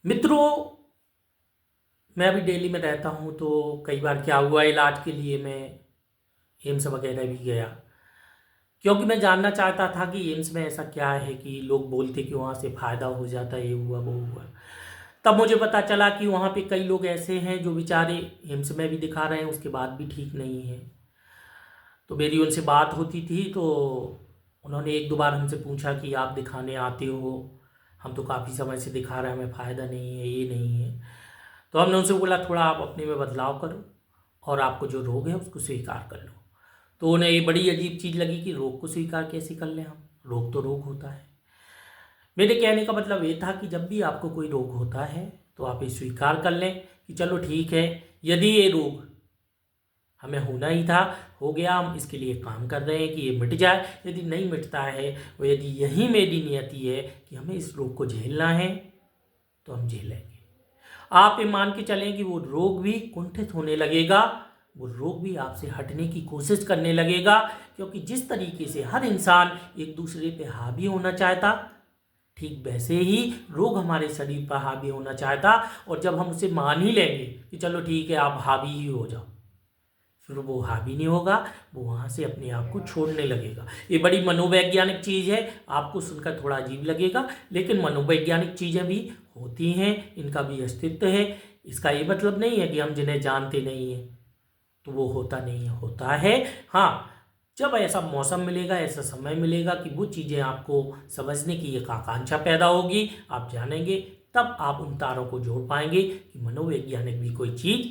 मित्रों, मैं अभी दिल्ली में रहता हूँ तो कई बार क्या हुआ, इलाज के लिए मैं एम्स वगैरह भी गया, क्योंकि मैं जानना चाहता था कि एम्स में ऐसा क्या है कि लोग बोलते कि वहाँ से फ़ायदा हो जाता है, ये हुआ वो हुआ। तब मुझे पता चला कि वहाँ पे कई लोग ऐसे हैं जो बेचारे एम्स में भी दिखा रहे हैं, उसके बाद भी ठीक नहीं है। तो मेरी उनसे बात होती थी तो उन्होंने एक दो बार हमसे पूछा कि आप दिखाने आते हो, हम तो काफ़ी समय से दिखा रहे हैं, हमें फ़ायदा नहीं है, ये नहीं है। तो हमने उनसे बोला थोड़ा आप अपने में बदलाव करो और आपको जो रोग है उसको स्वीकार कर लो। तो उन्हें ये बड़ी अजीब चीज़ लगी कि रोग को स्वीकार कैसे कर लें हम, रोग तो रोग होता है। मेरे कहने का मतलब ये था कि जब भी आपको कोई रोग होता है तो आप ये स्वीकार कर लें कि चलो ठीक है, यदि ये रोग हमें होना ही था, हो गया, हम इसके लिए काम कर रहे हैं कि ये मिट जाए। यदि नहीं मिटता है और यदि यही मेरी नियति है कि हमें इस रोग को झेलना है तो हम झेलेंगे। आप ये मान के चलें कि वो रोग भी कुंठित होने लगेगा, वो रोग भी आपसे हटने की कोशिश करने लगेगा, क्योंकि जिस तरीके से हर इंसान एक दूसरे पे हावी होना चाहता, ठीक वैसे ही रोग हमारे शरीर पर हावी होना चाहता। और जब हम उसे मान ही लेंगे कि चलो ठीक है आप हावी ही हो जाओ, फिर वो हावी नहीं होगा, वो वहाँ से अपने आप को छोड़ने लगेगा। ये बड़ी मनोवैज्ञानिक चीज़ है, आपको सुनकर थोड़ा अजीब लगेगा, लेकिन मनोवैज्ञानिक चीज़ें भी होती हैं, इनका भी अस्तित्व है। इसका ये मतलब नहीं है कि हम जिन्हें जानते नहीं हैं तो वो होता नहीं है, होता है। हाँ, जब ऐसा मौसम मिलेगा, ऐसा समय मिलेगा कि वो चीज़ें आपको समझने की एक आकांक्षा पैदा होगी, आप जानेंगे, तब आप उन तारों को जोड़ पाएंगे कि मनोवैज्ञानिक भी कोई चीज़